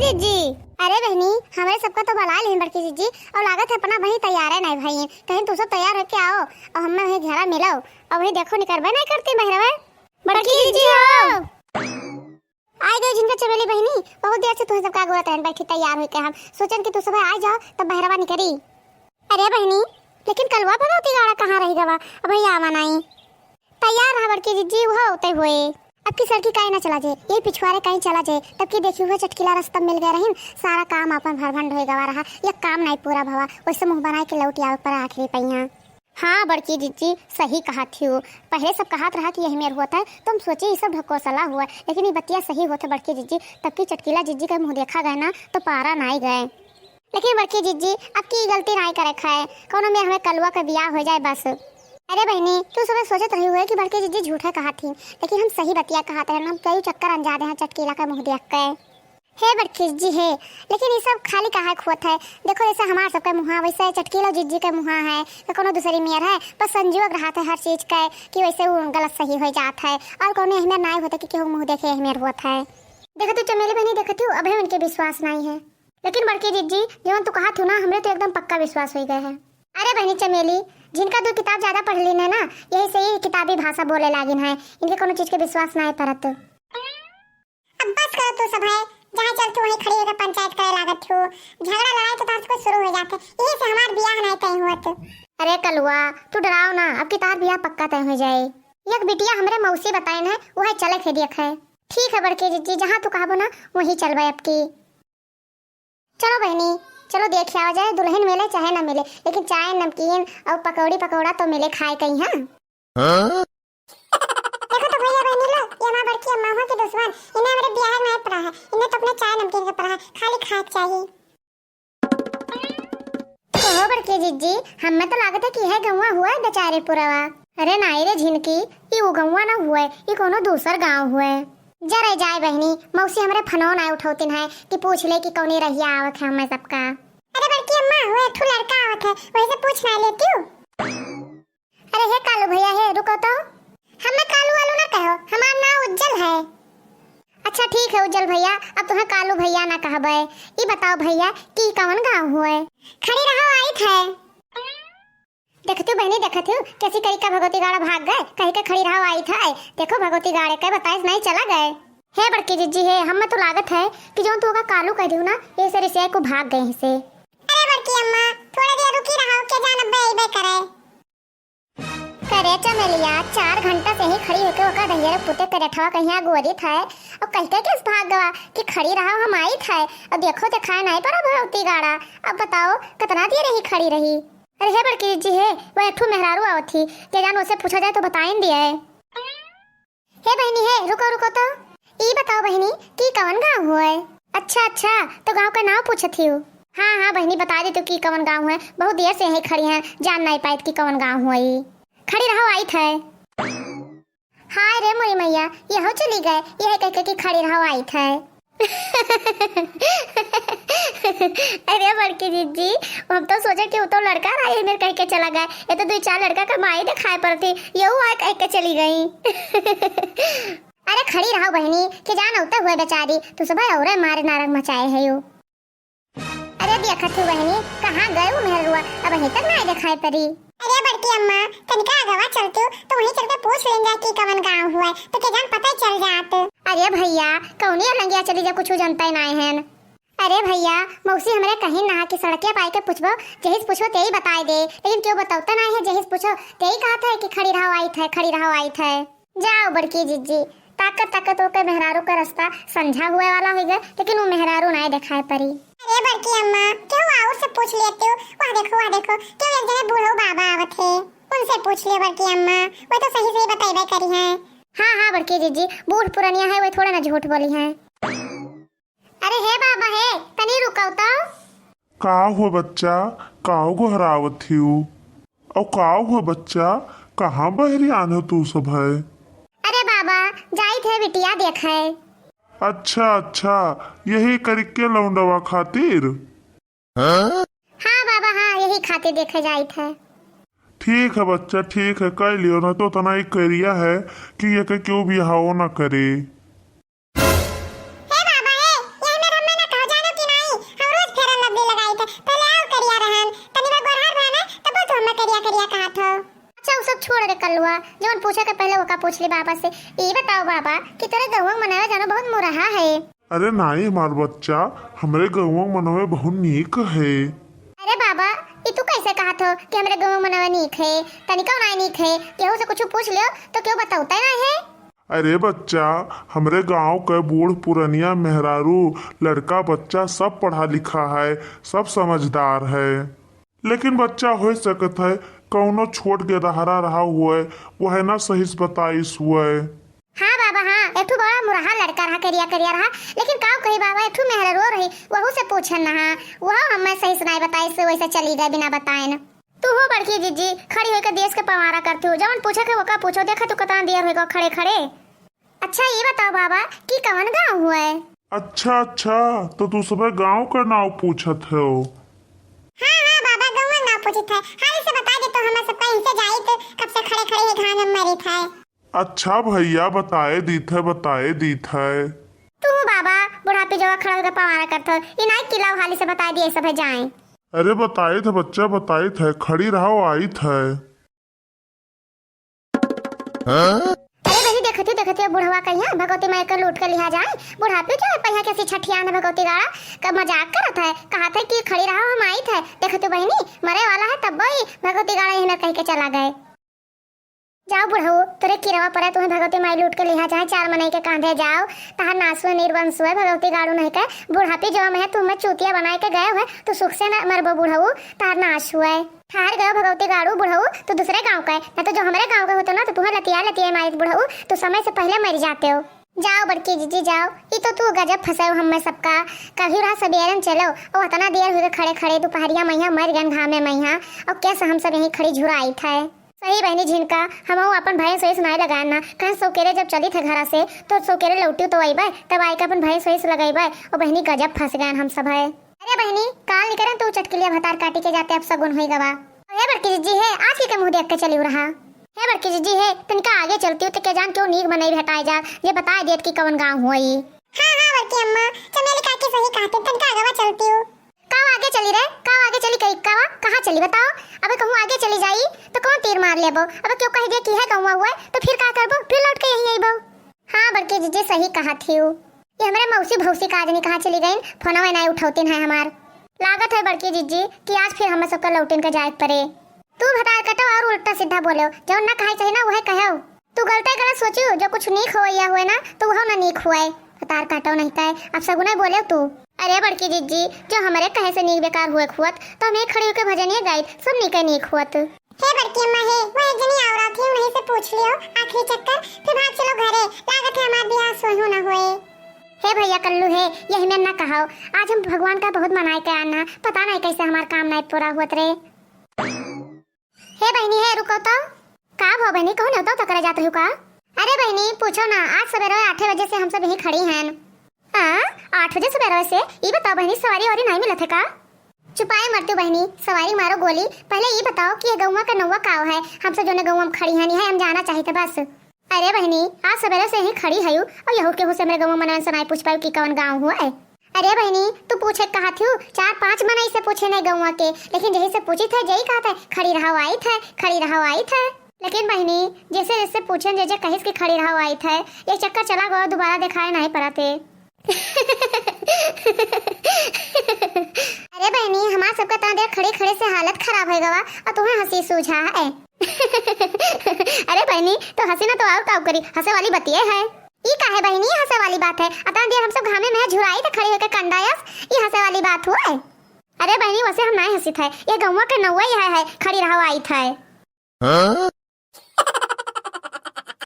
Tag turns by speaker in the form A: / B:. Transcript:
A: जीजी। अरे बहनी, हमारे सबका तो बुला लें बड़की जीजी, और लागत है अपना वही तैयार है नहीं भाई, कहीं तुम सब तैयार होके आओ और हमें वही घेरा मिलाओ और वही देखो निकरबे नहीं करती बहरवा। बड़की जीजी हो आ गए जिनका चमेली बहनी, बहुत देर से तुम सबका गोरा तहन बैठी तैयार होके, हम सोचन कि तू सब आ जाओ तब बहरवा निकरी। अरे बहनी, लेकिन कलवा भगवती गाड़ा कहाँ रही गवा, अब भई आवा नहीं तैयार रहा बड़की जीजी हो होते हुए। अब की सड़की काहे ना चला जाए, ये पिछवाड़े कहीं चला जाए तब की देखी हुआ चटकीला रास्ता मिल गया रही, सारा काम अपन भरभंड हो गवा रहा, ये काम नहीं पूरा भवा, वैसे मुंह बना के लौट आवे पर आखिरी पैया। हाँ बड़की जीजी सही कहा थी, पहले सब कहात रहा कि यही मेर हुआ था, तुम सोचे ये सब ढकोसला हुआ, लेकिन ये बतिया सही होता बड़की जीजी, तब की चटकीला जीजी का मुँह देखा गया ना तो पारा नहीं गए। लेकिन बड़की जीजी अब की गलती नहीं करे खाए, कौन में हमें कलवा का ब्याह हो जाए बस। अरे बहनी, तू सुबह सोचत रही हुए कि बड़की जीजी झूठे कहा थी, लेकिन हम सही बतिया कहा थे, हम कई चक्कर अंजादे हैं चटकीला का मुंह देख के। हे बड़की जी है, लेकिन ये सब खाली कहा खोत है, देखो जैसे हमारा सबका मुहा वैसे चटकीला जीजी का मुहा है, तो कोनो दूसरी मेयर है, पर संजोग रहा था हर चीज का कि वैसे वो गलत सही हो जाता है, और कोनो अहमियत नहीं होता कि केहू मुंह देखे अहमियत होता है। देखो तू चमेली बहनी देखती हूँ, अभी उनके विश्वास नहीं है, लेकिन बड़की जीजी जब तू कहा थी ना, हमरे तो एकदम पक्का विश्वास हो गया है। अरे बहनी चमेली, जिनका दो किताब ज्यादा पढ़ ली है ना, यही से ही किताबी भाषा बोले लागिन है, इनके कोनो चीज के विश्वास नहीं परत। अब बस करो तू सब है, जहाँ चलते वहीं खड़ी होकर पंचायत करे लागत हो, झगड़ा लड़ाई तो तार को शुरू हो जाते, यही से हमार बियाह नहीं तय हुआ। अरे कलुआ तू डराओ ना, अब की तार बियाह पक्का तय हो जाए, एक बिटिया हमरे मौसी बताइन है, वह चले खे देख है। ठीक है बड़की जीजी, जहाँ तू कहबो ना वहीं चलबे अब की। चलो बहनी चलो देख आ जाए, दुल्हन मिले चाहे ना मिले, लेकिन चाय नमकीन और पकौड़ी पकौड़ा तो मिले खाए कहीं। हाँ देखो तो भैया बहनी लो, ये हमारी बड़की अम्मा हो के दुश्मन, इन्हें हमारे ब्याह में पड़ा है, इन्हें तो अपने चाय नमकीन का पड़ा है, खाली खाए चाहिए। तो बड़की जीजी, हमें तो लागत है कि है गौवा हुआ है बेचारे पुरवा। अरे नहीं रे झिनकी, ये वो गौवा ना हुआ है, ये कोनो दूसर गाँव हुआ है। जरा जाए बहनी, मौसी हमारे फनोन आए उठौतिन है कि पूछ ले कि कौनी रहिया आवत है हमें सबका। अरे बड़की अम्मा हुए ठू लड़का आवत है, वही से पूछ ना लेती हूँ। अरे हे कालू भैया है, रुको तो, हमें कालू वालू ना कहो, हमारा नाम उज्जवल है। अच्छा ठीक है उज्जवल भैया, अब तुम्हें कालू भैया ना कहबे। ये बताओ भैया कि कौन गाँव हुए, खड़ी रहो आई थे। देखती बहनी देखती हूँ कैसी करी का भगवती गाड़ा भाग गए, कहीं के खड़ी रहो आई था, देखो भगवती गाड़े के बताइस नहीं चला गए। हे बड़की जीजी है, हमें तो लागत है कि जो तू का कालू कह दियो ना, ये से रिश्ते को भाग गए से। अरे बड़की अम्मा थोड़ा देर रुकी रहो, के जान बे करे करे चमेलिया, 4 घंटा से ही खड़ी होके ओका दहिया पुते करठवा कहिया गोरी था, और कहते किस भाग गवा कि खड़ी रहो हम आई था, और देखो दिखाए नहीं पर भगवती गाड़ा, अब बताओ कितना देर रही खड़ी रही। अरे हे बड़की जी है, वो एक मेहरारू आवत थी, के जान उससे पूछा जाए तो बताइन दिया है। हे बहनी है, रुको रुको तो, ये बताओ बहनी कि कौन गाँव हुआ है। अच्छा अच्छा, तो गाँव का नाम पूछत थी। हाँ हाँ बहनी बता दे तो कि कौन गाँव है, बहुत देर से यही खड़ी हैं, जान नहीं पाई कि कौन गाँव हुआ, खड़ी रहो आई थे। हाय रे मोरी मैया, यहो चली गए, यह कह के खड़ी रहो आई थे। अरे बड़की जीजी, हम तो सोचे कि वो तो लड़का रहा है मेरे कह के चला गया, ये तो 2-4 लड़का का माई दिखाई पड़ती, यहू आए कह के चली गई। अरे खड़ी रहो बहनी, कि जान होता हुए बेचारी, तू सुबह और मारे नारंग मचाए है यो। अरे देखा तू बहनी कहाँ गए वो मेहरुआ, अब अभी तक नहीं दिखाई पड़ी। अरे बड़की अम्मा तनिका आगवा चलती तो वहीं चल के पूछ लेंगे कि कौन गाँव हुआ, तो के जान पता ही चल जात। अरे भैया कौनी अलंगिया चली जा, कुछ जनता ही नहीं है। अरे भैया मौसी हमारे कहीं नहा की सड़के पाई के पूछबो, जहिस पूछबो तेही बताई दे, लेकिन क्यों बताता नहीं है, जहिस पूछो तेही कहा था कि खड़ी रहो आई थे, खड़ी रहो आई थे। जाओ बड़की जीजी, ताकत ताकत होकर मेहरारू का रास्ता समझा हुए वाला हो गया, लेकिन वो मेहरारू नहीं दिखाई पड़ी। अरे बड़की अम्मा क्यों आओ से पूछ लेते हो, वहाँ देखो क्यों एक जगह बूढ़ो बाबा आवत है, उनसे पूछ लियो बड़की अम्मा, वो तो सही सही बताइबे करी है। हाँ हाँ बड़की जीजी, बूढ़ पुरानिया है, वो थोड़ा ना झूठ बोली है। अरे हे बाबा है, तनी रुको तो।
B: का हुआ बच्चा, काऊ को हरावत थी, और का हुआ बच्चा, कहाँ बहरी आने तू सब है।
A: अरे बाबा जाई थे बिटिया देखे।
B: अच्छा अच्छा, यही करके लौंडवा खातिर।
A: हाँ बाबा हाँ, यही खातिर देखे जाई थे।
B: ठीक है बच्चा ठीक है, कह लियो ना, तो तना एक करिया है कि ये क्यों बिहाव ना करे।
A: हे बाबा है, ये मेरा मैं ना कहो जौन पूछे के पहले वो का पूछ ली बाबा से। ये बताओ बाबा कि तेरे गहुआ मनावे जाना बहुत मुरहा है।
B: अरे नहीं हमार बच्चा, हमरे गौवा मनवे बहुत नीक है।
A: अरे बाबा ये तू कैसे कहा था कि हमरे गहुआ मनावे नीक है? तनिका ना नीक है, केहू से कुछ पूछ लियो तो क्यों बताऊता ही नहीं है?
B: अरे बच्चा, हमरे गांव के बूढ़ पुरनिया मेहरारू लड़का बच्चा सब पढ़ा लिखा है, सब समझदार है। लेकिन बच्चा हो सकत है कौनो छोट के दहारा रहा हुआ है, वह ना सही से बताइस हुआ है।
A: हाँ बाबा हाँ, एक ठू बड़ा मुरहा लड़का रहा, करिया करिया रहा, लेकिन का कही बाबा एक ठू मेहरारू रही, वहू से पूछन ना वह हमें सही से नहीं बताई से वैसे चली गए बिना बताए न। तू हो बड़की जीजी खड़ी होकर देश के पवारा करती हो, जवन पूछे के वो का पूछो, देखा तू कितना देर होगा खड़े खड़े। अच्छा ये बताओ बाबा कि कौन गाँव हुआ है?
B: अच्छा, तो तू सब गांव का नाम पूछत हो?
A: हाँ हाँ बाबा गाँव ना पूछत है, हाल से बता दे तो हमें सबका इनसे जाई तो कब से खड़े खड़े ही घाम में मरी था।
B: अच्छा भैया बताए दीत है।
A: तू बाबा बुढ़ापे जो खड़ा होकर पवारा करते हो, इनाई किला हाली से बता दिए सब जाएं।
B: अरे बताए थे बच्चा, बताए थे, खड़ी रहो आई थे।
A: अरे बही देखती बुढ़वा कहिया भगवती माई का लूट कर लिया जाए। बुढ़ापे जो है पहिया कैसी छठिया ने भगवती गाड़ा का मजाक करत है, कहा था कि खड़ी रहो हम आई थे। देखते बहनी मरे वाला है तब वही भगवती गाड़ा यहीं कह के चला गए। जाओ बुढ़ऊ तेरे किरवा पड़े, तुम्हें भगवती माई लूट के लिया जाए, चार मनाई के कांधे जाओ, तहार नासुए निर्वंश हुए भगवती गाड़ू नहीं के बुढ़ापी जो मैं तुम्हें चूतिया बनाए के गए हुए तो सुख से न मरबो बुढ़ऊ, तार नाश हुए ठहर गए भगवती गाड़ू बुढ़ऊ, तो दूसरे गाँव का है न तो जो हमारे गाँव का होता ना तो तुम्हें लतिया मारी बुढ़ऊ, तो समय से पहले मर जाते हो। जाओ बड़की जीजी जाओ, ये तो तू गजब फंसे हो हम सबका। कभी रहा सबेरन चलो और इतना देर हुए खड़े खड़े दोपहरिया मैया मर गन घामे मैया, और कैसे हम सब यहीं खड़ी झुराई था। सही बहनी झिनका हम अपन भाई सोई सुनाई लगाए ना, कहीं सोकेरे जब चली थे घर से तो सोकेरे लौटी तो आई तब आई का अपन भाई सोई से लगाई और बहनी गजब फंस गए हम सब है। अरे बहनी काल निकल तू चटकिलिया भतार काटी के जाते अब सगुन हुई गवा। हे बड़की जीजी है आज ही के मुंह देख के चली रहा। हे बड़की जीजी है तनिका आगे चलती हूँ तो क्या जान क्यों नीक बनाई भेटाई जा, ये बता देत की कवन गाँव हुई। हाँ बड़की अम्मा चमेली काकी सही कहते, तनिका आगे चलती हूँ। कहाँ आगे चली रे, कहाँ आगे चली कहीं कहाँ चली बताओ? अबे कहूँ आगे चली जाई तो कौन तीर मार लेबो, अबे क्यों कह दे कि है कहूँ हुआ तो फिर क्या करबो, फिर लौट के यहीं आइबो। हाँ बड़की जीजी सही कहा थी, ये हमारे मौसी भौसी का आदमी कहाँ चली गई, फोनवा नहीं उठौतीन है हमार। लागत है बड़की जीजी कि आज फिर हमें सबका लौटिन के जाए पड़े। तू भतार कटो और उल्टा सीधा बोलो, जो ना कहे चाहिए ना वह कहो। तू गलते गलत सोचियो, जो कुछ नीक होया हुए ना तो वह ना नीक हुआ, भतार काटो नहीं है अब सगुना बोले तू। अरे बड़की जीजी जो हमारे कहे से नीक बेकार हुए खुआत तो हमें खड़ी होकर भजनिया गाई सब नीक नीक हुआत। हे बड़की अम्मा है वो एक जनी आ रहा थी, उन्हीं से पूछ लियो आखिरी चक्कर फिर भाग चलो घरे, लागत है हमारा ब्याह सोहू ना होए। हे भैया कल्लू है यही में ना कहो, आज हम भगवान का बहुत मनाए के आना, पता नहीं कैसे हमारा काम नहीं पूरा हुआ रे। हे बहनी है रुको तो का भो बहनी कौन होता तो करे जाते हो का? अरे बहनी पूछो ना, आज सवेरे 8 बजे से हम सब यहीं खड़ी हैं। 8 बजे सवेरे से ये बताओ बहनी सवारी और नहीं मिला थे का? चुपाए मरती बहनी सवारी मारो गोली, पहले ये बताओ कि ये गौवा का नौवा काव है, हम सब जो ने गौवा में खड़ी है नहीं है हम जाना चाहते बस। अरे बहनी आज सवेरे से यहीं खड़ी है और यहू के से मेरे गौवा मनन से नहीं पूछ पाई कि कौन गाँव हुआ है। अरे बहनी तू पूछे कहा थी 4-5 मनाई से पूछे नहीं गौवा के, लेकिन जही से पूछी थे जही कहा था खड़ी रहा आई थे। लेकिन बहनी जैसे जैसे पूछे जैसे कहिस की खड़ी रहा आई थे, एक चक्कर चला गया दोबारा दिखाए नहीं पड़ा थे। अरे बहनी हमारा सबका इतना देर खड़े खड़े से हालत खराब हो गवा और तुम्हें हंसी सूझा है। अरे बहनी तो हंसी ना तो और काव करी, हंसे वाली बतिये है ये का है बहनी, हंसे वाली बात है, इतना देर हम सब घामे में झुराई तो खड़ी होकर कंडायस ये हंसे वाली बात हुआ है। अरे बहनी वैसे हम नहीं हंसी थे, ये गौवा के नौवा ही है खड़ी रहा आई थे।